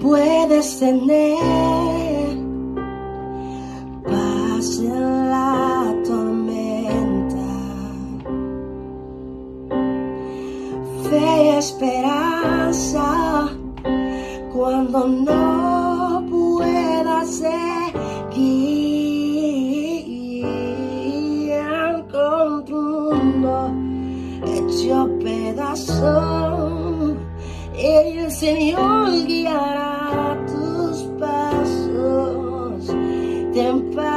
puedes tener paz en la tormenta, fe y esperanza cuando no puedas seguir con tu mundo hecho pedazo. El Señor guiará tus pasos. Ten paz.